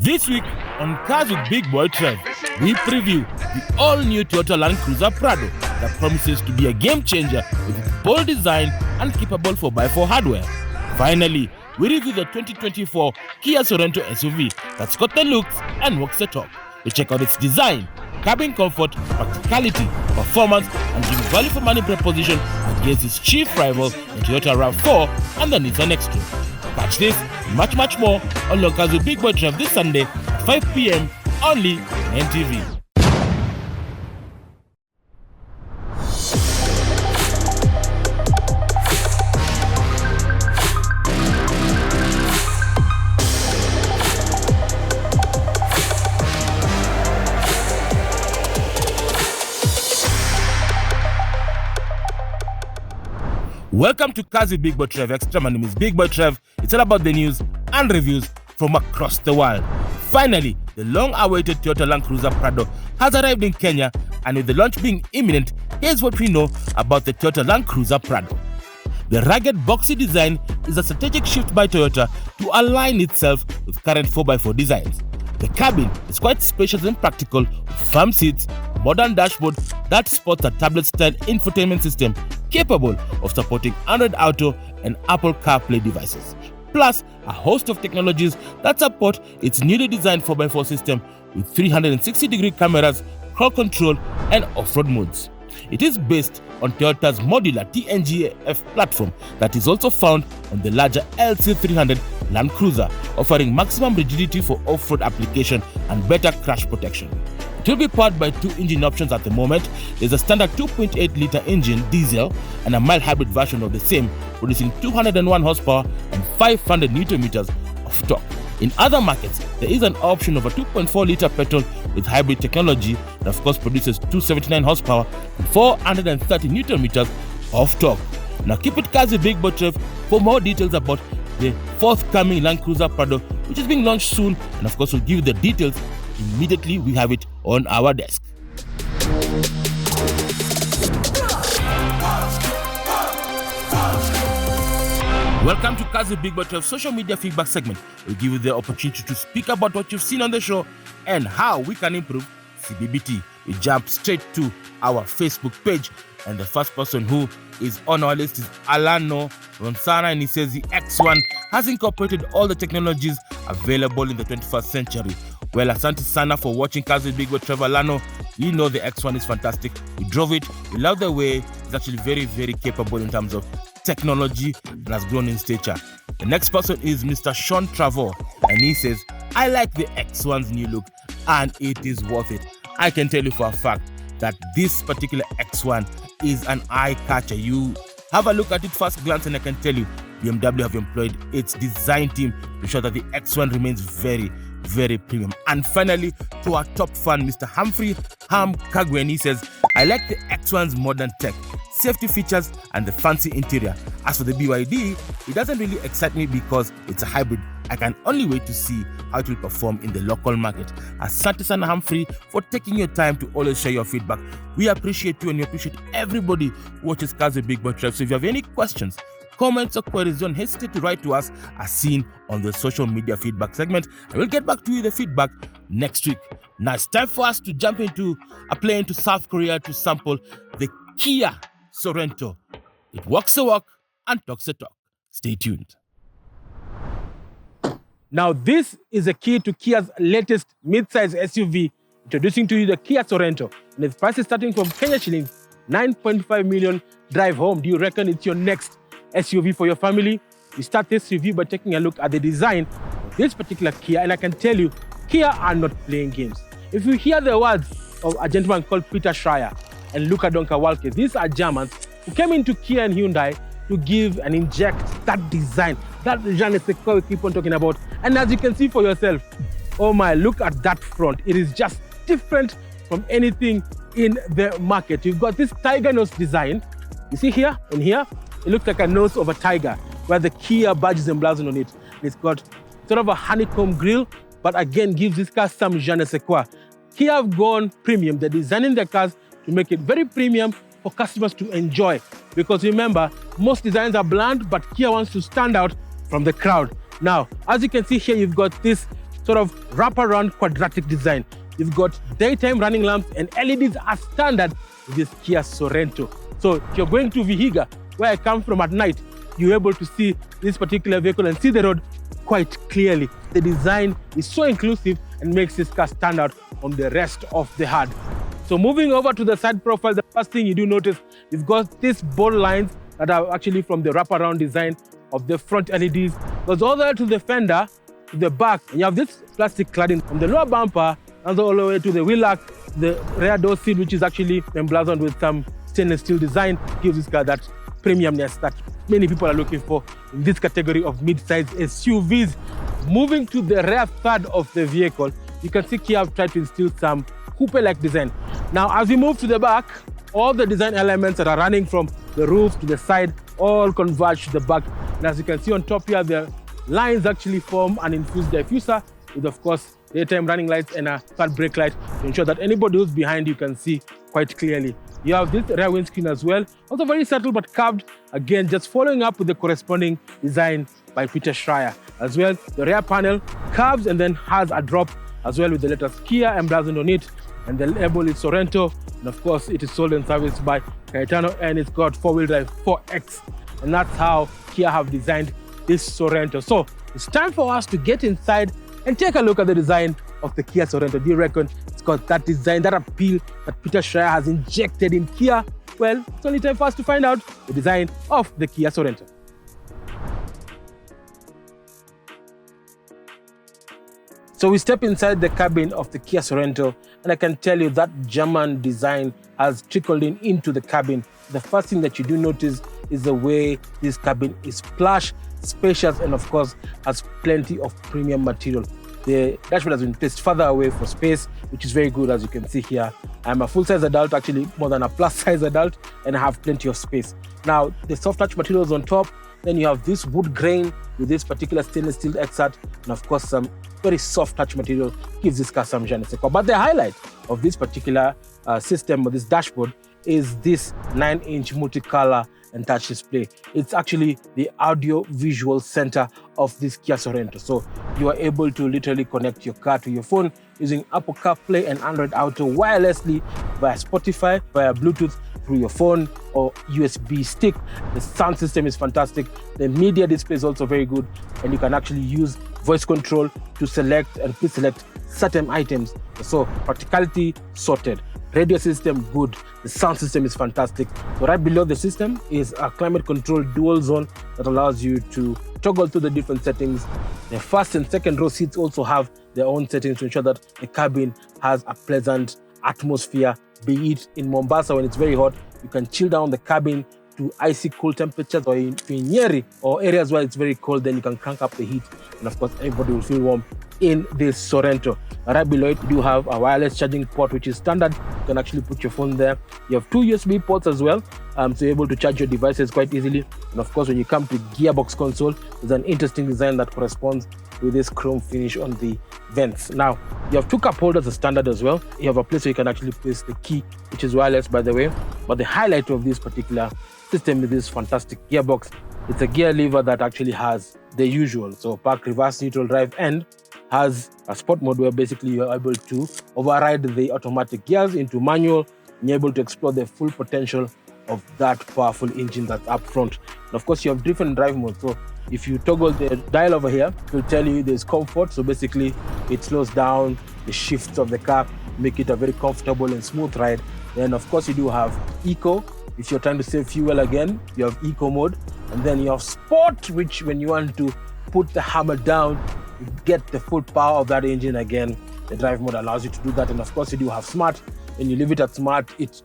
This week on Cars with Big Boy Trev, we preview the all-new Toyota Land Cruiser Prado that promises to be a game changer with its bold design and capable 4x4 hardware. Finally, we review the 2024 KIA Sorento SUV that's got the looks and walks the talk. We check out its design, cabin comfort, practicality, performance, and give value for money proposition against its chief rival, the Toyota RAV4 and the Nissan X-Trail. Catch this and much more on Cars with Big Boy Trev this Sunday at 5 p.m. only on NTV. Welcome to Cars with Big Boy Trev Extra. My name is Big Boy Trev. It's all about the news and reviews from across the world. Finally, the long-awaited Toyota Land Cruiser Prado has arrived in Kenya, and with the launch being imminent, here's what we know about the Toyota Land Cruiser Prado. The rugged, boxy design is a strategic shift by Toyota to align itself with current 4x4 designs. The cabin is quite spacious and practical, with firm seats, modern dashboard that sports a tablet-style infotainment system capable of supporting Android Auto and Apple CarPlay devices, plus a host of technologies that support its newly designed 4x4 system with 360-degree cameras, cruise control, and off-road modes. It is based on Toyota's modular TNGA-F platform that is also found on the larger LC300 Land Cruiser, offering maximum rigidity for off-road application and better crash protection. It will be powered by two engine options at the moment. There's a standard 2.8-litre engine diesel and a mild hybrid version of the same, producing 201 horsepower and 500 Nm of torque. In other markets, there is an option of a 2.4-litre petrol with hybrid technology that of course produces 279 horsepower and 430 Nm of torque. Now keep it Cars with Big Boy Trev for more details about the forthcoming Land Cruiser Prado, which is being launched soon, and of course we'll give you the details immediately we have it on our desk. Welcome to Cars with Big Boy Trev's social media feedback segment. We'll give you the opportunity to speak about what you've seen on the show and how we can improve CBBT. We jump straight to our Facebook page, and the first person who is on our list is Alano Ronsana, and he says the X1 has incorporated all the technologies available in the 21st century. Well, asante sana for watching Cars with Big Boy Trev. Alano, we know the X1 is fantastic. We drove it. We love the way it's actually very capable in terms of technology and has grown in stature. The next person is Mr. Sean Travor, and he says, I like the X1's new look and it is worth it. I can tell you for a fact that this particular X1 is an eye catcher. You have a look at it first glance and I can tell you BMW have employed its design team to ensure that the X1 remains very premium. And finally, to our top fan, Mr. Humphrey Ham Kagwe, and he says, I like the X1's modern tech, safety features, and the fancy interior. As for the BYD, it doesn't really excite me because it's a hybrid. I can only wait to see how it will perform in the local market. Asante sana Humphrey for taking your time to always share your feedback. We appreciate you and we appreciate everybody who watches Cars with Big Boy Trev. So if you have any questions, comments or queries, don't hesitate to write to us as seen on the social media feedback segment, and we'll get back to you the feedback next week. Now it's time for us to jump into a plane to South Korea to sample the KIA Sorento. It walks the walk and talks the talk. Stay tuned. Now this is a key to Kia's latest mid-size SUV, introducing to you the KIA Sorento, and its price is starting from Kenya shillings 9.5 million. Drive home. Do you reckon it's your next SUV for your family? We start this review by taking a look at the design of this particular Kia, and I can tell you, Kia are not playing games. If you hear the words of a gentleman called Peter Schreier and Luca Donkawalke, these are Germans who came into Kia and Hyundai to give and inject that design, that je ne sais quoi we keep on talking about. And as you can see for yourself, oh my, look at that front. It is just different from anything in the market. You've got this tiger nose design. You see here and here, it looks like a nose of a tiger where the Kia badge is emblazoned on it. It's got sort of a honeycomb grille, but again gives this car some je ne sais quoi. Kia have gone premium. They're designing their cars to make it very premium for customers to enjoy. Because remember, most designs are bland, but Kia wants to stand out from the crowd. Now, as you can see here, you've got this sort of wrap-around quadratic design. You've got daytime running lamps and LEDs are standard with this Kia Sorento. So if you're going to Vihiga, where I come from at night, you're able to see this particular vehicle and see the road quite clearly. The design is so inclusive and makes this car stand out from the rest of the herd. So moving over to the side profile, the first thing you do notice, you've got these bold lines that are actually from the wraparound design of the front LEDs. Goes all the way to the fender, to the back, and you have this plastic cladding from the lower bumper and all the way to the wheel arch, the rear door seat, which is actually emblazoned with some stainless steel design, gives this car that premiumness that many people are looking for in this category of mid-size SUVs. Moving to the rear third of the vehicle, you can see Kia have tried to instill some coupe-like design. Now, as we move to the back, all the design elements that are running from the roof to the side all converge to the back. And as you can see on top here, the lines actually form an infused diffuser with, of course, daytime running lights and a third brake light to ensure that anybody who's behind you can see quite clearly. You have this rear windscreen as well, also very subtle but curved, again just following up with the corresponding design by Peter Schreier. As well, the rear panel curves and then has a drop as well with the letters Kia emblazoned on it, and the label is Sorento, and of course it is sold and serviced by Cayetano, and it's got 4-wheel drive 4X, and that's how Kia have designed this Sorento. So it's time for us to get inside and take a look at the design of the Kia Sorento. Do you reckon it's got that design, that appeal that Peter Schreier has injected in Kia? Well, it's only time for us to find out the design of the Kia Sorento. So we step inside the cabin of the Kia Sorento, and I can tell you that German design has trickled into the cabin. The first thing that you do notice is the way this cabin is plush, spacious, and of course has plenty of premium material. The dashboard has been placed further away for space, which is very good. As you can see here, I'm a full-size adult, actually more than a plus-size adult, and I have plenty of space. Now, the soft touch materials on top, then you have this wood grain with this particular stainless steel exert, and of course some very soft touch material gives this car some je ne sais quoi. But the highlight of this particular system, or this dashboard, is this 9-inch multicolor and touch display. It's actually the audio visual center of this Kia Sorento. So you are able to literally connect your car to your phone using Apple CarPlay and Android Auto wirelessly via Spotify, via Bluetooth, through your phone or USB stick. The sound system is fantastic. The media display is also very good, and you can actually use voice control to select and pre-select certain items. So practicality sorted. Radio system good. The sound system is fantastic. So right below the system is a climate control dual zone that allows you to toggle through the different settings. The first and second row seats also have their own settings to ensure that the cabin has a pleasant atmosphere. Be it in Mombasa when it's very hot, you can chill down the cabin to icy cool temperatures, or in Nyeri or areas where it's very cold, then you can crank up the heat, and of course everybody will feel warm in this Sorento. Right below it, you do have a wireless charging port, which is standard. You can actually put your phone there. You have 2 USB ports as well, so you're able to charge your devices quite easily. And of course, when you come to gearbox console, there's an interesting design that corresponds with this chrome finish on the vents. Now, you have 2 cup holders as standard as well. You have a place where you can actually place the key, which is wireless, by the way. But the highlight of this particular system is this fantastic gearbox. It's a gear lever that actually has the usual, so park, reverse, neutral, drive, and has a sport mode where basically you're able to override the automatic gears into manual, and you're able to explore the full potential of that powerful engine that's up front. And of course, you have different drive modes. So if you toggle the dial over here, it will tell you there's comfort. So basically, it slows down the shifts of the car, make it a very comfortable and smooth ride. Then of course, you do have eco. If you're trying to save fuel again, you have eco mode. And then you have sport, which when you want to put the hammer down, you get the full power of that engine again. The drive mode allows you to do that. And of course, you do have smart. When you leave it at smart, it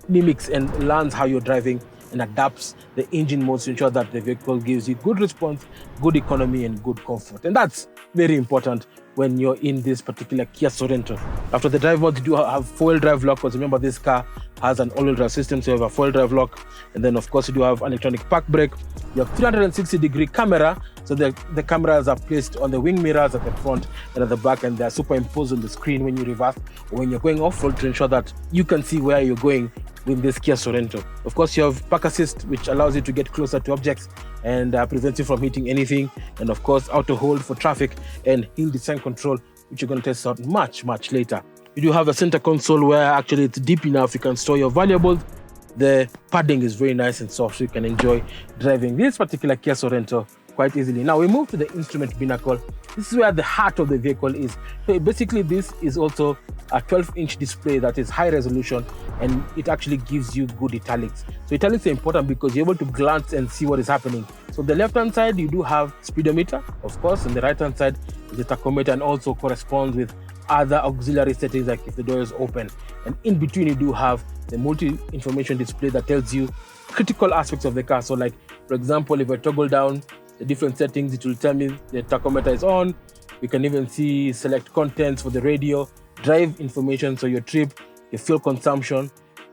mimics and learns how you're driving and adapts the engine modes to ensure that the vehicle gives you good response, good economy, and good comfort. And that's very important when you're in this particular Kia Sorento. After the drive mode, you do have 4-wheel drive lock, because remember this car has an all-wheel drive system, so you have a 4-wheel drive lock. And then of course you do have electronic park brake. You have 360-degree camera, so the cameras are placed on the wing mirrors at the front and at the back, and they're superimposed on the screen when you reverse or when you're going off-road to ensure that you can see where you're going with this Kia Sorento. Of course, you have park assist, which allows you to get closer to objects and prevents you from hitting anything. And of course, auto hold for traffic and hill descent control which you're going to test out much later. You do have a center console where actually it's deep enough you can store your valuables. The padding is very nice and soft, so you can enjoy driving this particular Kia Sorento quite easily. Now we move to the instrument binnacle. This is where the heart of the vehicle is. So basically this is also a 12-inch display that is high resolution, and it actually gives you good italics. So italics are important because you're able to glance and see what is happening. So the left-hand side, you do have speedometer, of course, and the right-hand side is the tachometer, and also corresponds with other auxiliary settings like if the door is open. And in between, you do have the multi-information display that tells you critical aspects of the car. So like, for example, if I toggle down the different settings, it will tell me the tachometer is on. You can even see select contents for the radio, drive information, so your trip, your fuel consumption,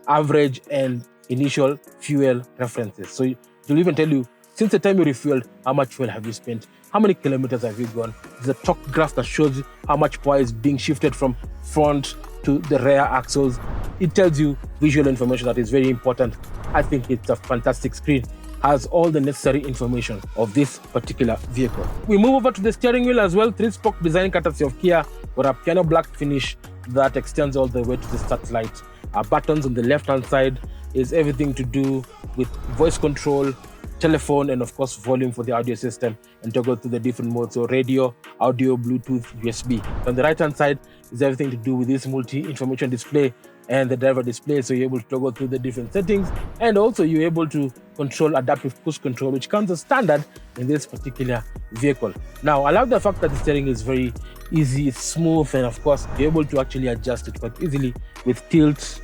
average and initial fuel references. So it will even tell you, since the time you refueled, how much fuel have you spent, how many kilometers have you gone. There's a torque graph that shows you how much power is being shifted from front to the rear axles. It tells you visual information that is very important. I think it's a fantastic screen. Has all the necessary information of this particular vehicle. We move over to the steering wheel as well. 3-spoke design courtesy of Kia, with a piano black finish that extends all the way to the start light. Our buttons on the left-hand side is everything to do with voice control, telephone, and of course volume for the audio system, and toggle to the different modes, so radio, audio, Bluetooth, USB. On the right-hand side is everything to do with this multi-information display and the driver display, so you're able to toggle through the different settings, and also you're able to control adaptive cruise control, which comes as standard in this particular vehicle. Now, I love the fact that the steering is very easy, it's smooth, and of course you're able to actually adjust it quite easily with tilt,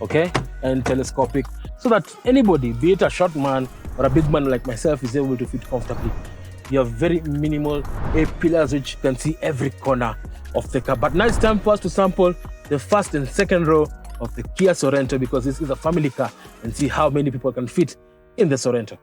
okay, and telescopic, so that anybody, be it a short man or a big man like myself, is able to fit comfortably. You have very minimal A-pillars which you can see every corner of the car. But now it's time for us to sample the first and second row of the Kia Sorento, because this is a family car, and see how many people can fit in the Sorento.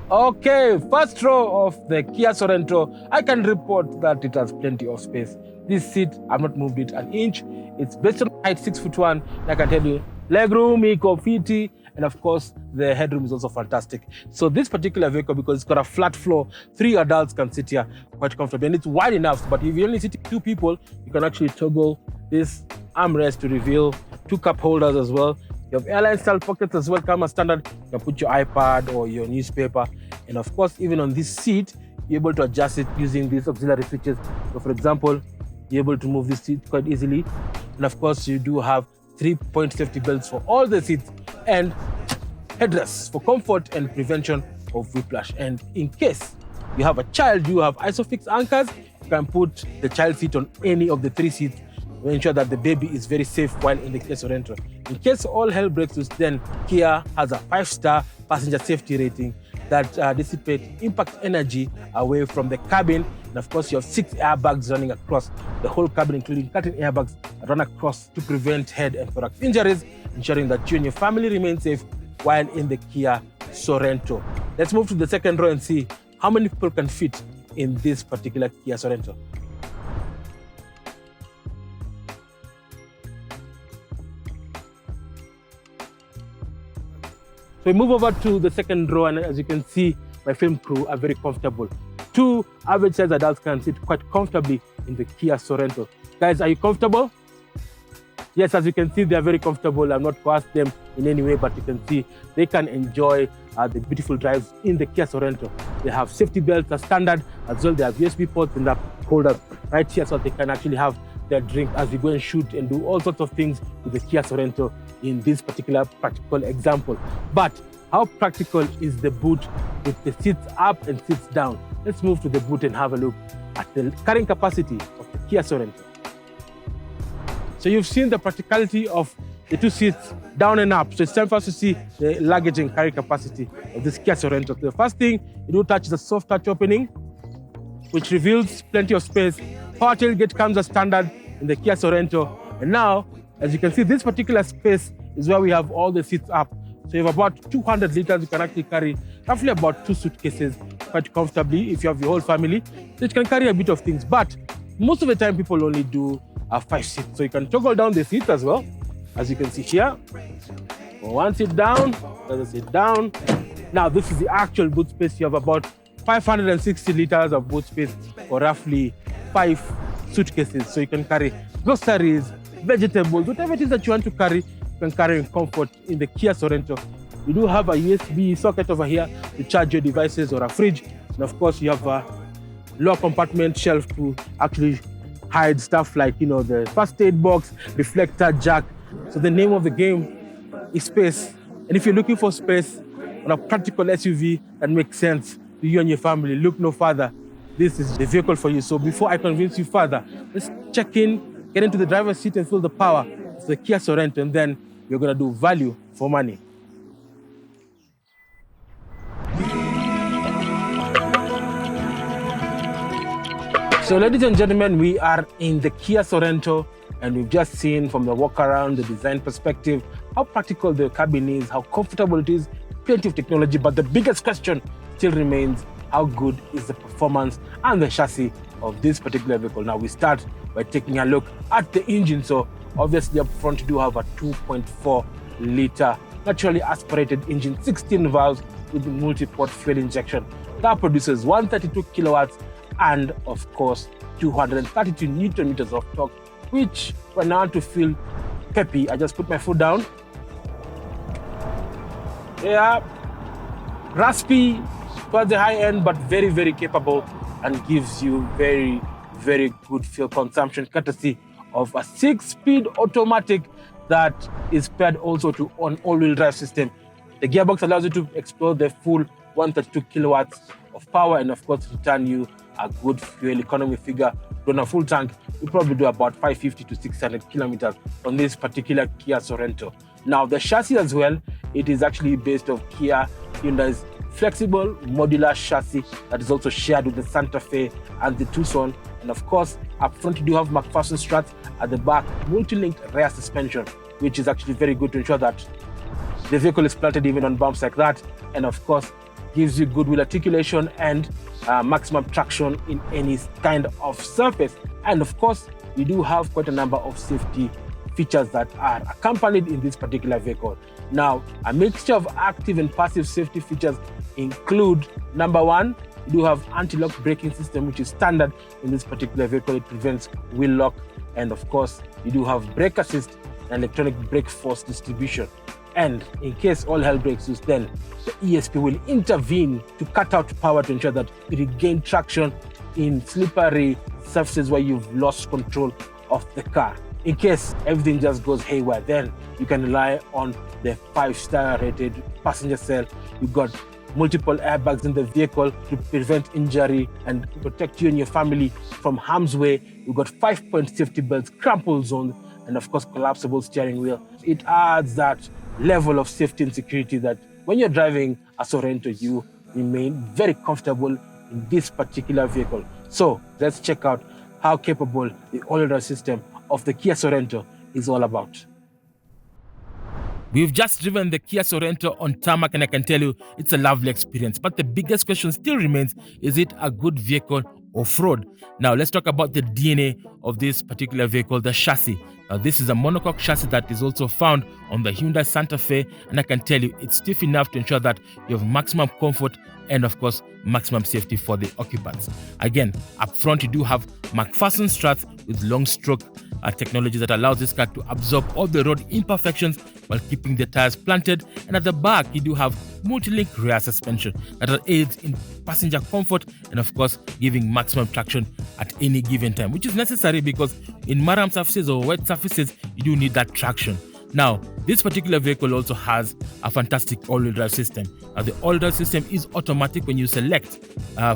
Okay, first row of the Kia Sorento. I can report that it has plenty of space. This seat, I've not moved it an inch. It's based on height 6'1". I can tell you, legroom, eco fitty, and of course, the headroom is also fantastic. So this particular vehicle, because it's got a flat floor, 3 adults can sit here quite comfortably, and it's wide enough. But if you only sit 2 people, you can actually toggle this armrest to reveal 2 cup holders as well. You have airline-style pockets as well, come as standard. You can put your iPad or your newspaper. And of course, even on this seat, you're able to adjust it using these auxiliary switches. So for example, you're able to move this seat quite easily. And of course, you do have 3-point safety belts for all the seats, and headrests for comfort and prevention of whiplash. And in case you have a child, you have ISOFIX anchors. You can put the child seat on any of the 3 seats to ensure that the baby is very safe while in the Kia Sorento. In case all hell breaks loose, then Kia has a 5-star passenger safety rating that dissipates impact energy away from the cabin. And of course, you have 6 airbags running across the whole cabin, including curtain airbags that run across to prevent head and thorax injuries, ensuring that you and your family remain safe while in the Kia Sorento. Let's move to the second row and see how many people can fit in this particular Kia Sorento. So we move over to the second row, and as you can see, my film crew are very comfortable. 2 average size adults can sit quite comfortably in the Kia Sorento. Guys, are you comfortable? Yes, as you can see, they are very comfortable. I'm not coerced them in any way, but you can see they can enjoy the beautiful drives in the Kia Sorento. They have safety belts as standard, as well they have USB ports and that holder right here, so they can actually have their drink as we go and shoot and do all sorts of things with the Kia Sorento in this particular practical example. But how practical is the boot with the seats up and seats down? Let's move to the boot and have a look at the carrying capacity of the Kia Sorento. So you've seen the practicality of the 2 seats down and up. So it's time for us to see the luggage and carry capacity of this Kia Sorento. So the first thing you do touch is the soft touch opening, which reveals plenty of space. Power tailgate comes as standard in the Kia Sorento. And now, as you can see, this particular space is where we have all the seats up. So you have about 200 liters. You can actually carry roughly about 2 suitcases quite comfortably if you have your whole family. So it can carry a bit of things, but most of the time people only do 5 seats. So you can toggle down the seats as well, as you can see here. One sit down, other sit down. Now this is the actual boot space. You have about 560 liters of boot space for roughly 5 suitcases. So you can carry groceries, vegetables, whatever it is that you want to carry, you can carry in comfort in the Kia Sorento. You do have a USB socket over here to charge your devices or a fridge. And of course, you have a lower compartment shelf to actually hide stuff like, the first aid box, reflector, jack. So the name of the game is space. And if you're looking for space on a practical SUV that makes sense to you and your family, look no further. This is the vehicle for you. So before I convince you further, let's check in, get into the driver's seat and feel the power. It's the Kia Sorento, and then you're going to do value for money. So ladies and gentlemen, we are in the Kia Sorento, and we've just seen from the walk around, the design perspective, how practical the cabin is, how comfortable it is, plenty of technology. But the biggest question still remains, how good is the performance and the chassis of this particular vehicle? Now we start by taking a look at the engine. So obviously up front you do have a 2.4 liter naturally aspirated engine, 16 valves with multi-port fuel injection. That produces 132 kilowatts and of course 232 Newton meters of torque, which when I want to feel peppy, I just put my foot down. Yeah, raspy towards the high end, but very, very capable and gives you very, very good fuel consumption, courtesy of a 6-speed automatic that is paired also to an all-wheel drive system. The gearbox allows you to explore the full 132 kilowatts of power and of course return you a good fuel economy figure. On a full tank, you probably do about 550 to 600 kilometers on this particular Kia Sorento. Now the chassis as well, it is actually based off Kia Hyundai's flexible modular chassis that is also shared with the Santa Fe and the Tucson. And of course, up front you do have McPherson struts, at the back multi-linked rear suspension, which is actually very good to ensure that the vehicle is planted even on bumps like that. And of course, gives you good wheel articulation and maximum traction in any kind of surface. And of course, you do have quite a number of safety features that are accompanied in this particular vehicle. Now, a mixture of active and passive safety features include, number one, you do have anti-lock braking system, which is standard in this particular vehicle. It prevents wheel lock. And of course, you do have brake assist and electronic brake force distribution. And in case all hell breaks loose, then the ESP will intervene to cut out power to ensure that you regain traction in slippery surfaces where you've lost control of the car. In case everything just goes haywire, then you can rely on the 5-star rated passenger cell. You've got multiple airbags in the vehicle to prevent injury and protect you and your family from harm's way. You've got 5-point safety belts, crumple zone, and of course collapsible steering wheel. It adds that level of safety and security that when you're driving a Sorento, you remain very comfortable in this particular vehicle. So let's check out how capable the all-wheel system of the Kia Sorento is all about. We've just driven the Kia Sorento on tarmac and I can tell you it's a lovely experience. But the biggest question still remains, is it a good vehicle off-road? Now let's talk about the DNA of this particular vehicle, the chassis. Now this is a monocoque chassis that is also found on the Hyundai Santa Fe, and I can tell you it's stiff enough to ensure that you have maximum comfort and of course maximum safety for the occupants. Again, up front you do have McPherson struts with long stroke technology that allows this car to absorb all the road imperfections while keeping the tires planted. And at the back, you do have multi-link rear suspension that aids in passenger comfort and of course giving maximum traction at any given time, which is necessary because in maram surfaces or wet surfaces, you do need that traction. Now, this particular vehicle also has a fantastic all-wheel drive system. Now, the all-wheel drive system is automatic. When you select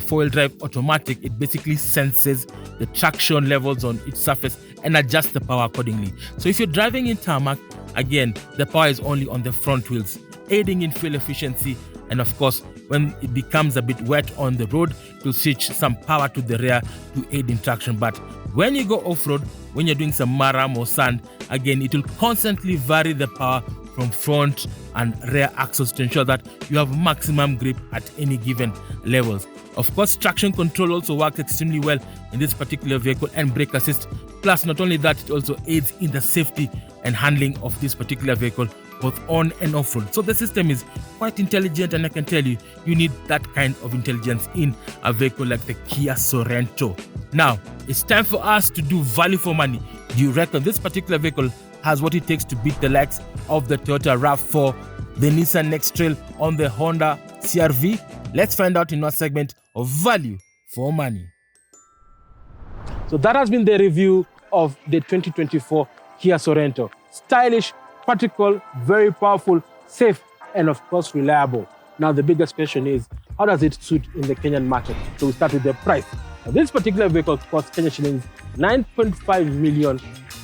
four-wheel drive automatic, it basically senses the traction levels on each surface and adjusts the power accordingly. So if you're driving in tarmac, again, the power is only on the front wheels, aiding in fuel efficiency. And of course, when it becomes a bit wet on the road, to switch some power to the rear to aid in traction. But when you go off-road, when you're doing some maram or sand, again, it will constantly vary the power from front and rear axles to ensure that you have maximum grip at any given levels. Of course, traction control also works extremely well in this particular vehicle, and brake assist. Plus, not only that, it also aids in the safety and handling of this particular vehicle both on and off road. So the system is quite intelligent, and I can tell you, you need that kind of intelligence in a vehicle like the Kia Sorento. Now, it's time for us to do value for money. Do you reckon this particular vehicle has what it takes to beat the likes of the Toyota RAV4, the Nissan X-Trail, on the Honda CR-V? Let's find out in our segment of value for money. So that has been the review of the 2024 Kia Sorento. Stylish, practical, very powerful, safe, and of course reliable. Now the biggest question is, how does it suit in the Kenyan market? So we start with the price. Now, this particular vehicle costs Kenya shillings 9.5 million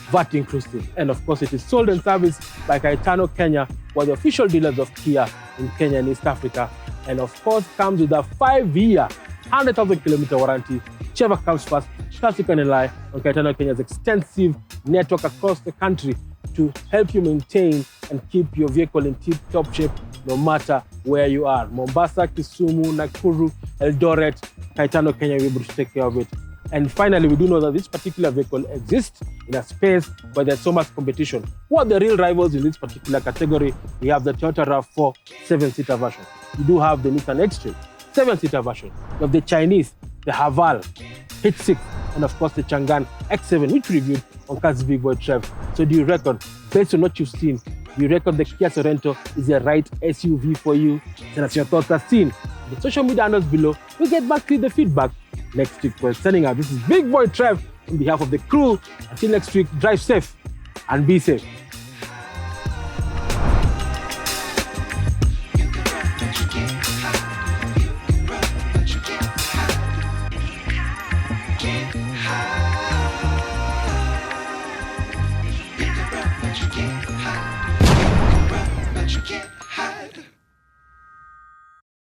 VAT inclusive, and of course it is sold and serviced by Kaitano Kenya, who are the official dealers of Kia in Kenya and East Africa, and of course comes with a 5-year 100,000 kilometer warranty. Whichever comes first, trust you can rely on Kaitano Kenya's extensive network across the country to help you maintain and keep your vehicle in tip-top shape no matter where you are. Mombasa, Kisumu, Nakuru, Eldoret, Kaitano Kenya will be able to take care of it. And finally, we do know that this particular vehicle exists in a space where there's so much competition. Who are the real rivals in this particular category? We have the Toyota RAV4 7-seater version. We do have the Nissan X-Trail 7-seater version. We have the Chinese, the Haval H6, and of course the Chang'an X7, which we reviewed on Kazi Big Boy Trev. So do you reckon, based on what you've seen, do you reckon the Kia Sorento is the right SUV for you? Send us your thoughts as seen. The social media handles below. We'll get back to the feedback next week. We're sending out. This is Big Boy Trev on behalf of the crew. Until next week, drive safe and be safe. High.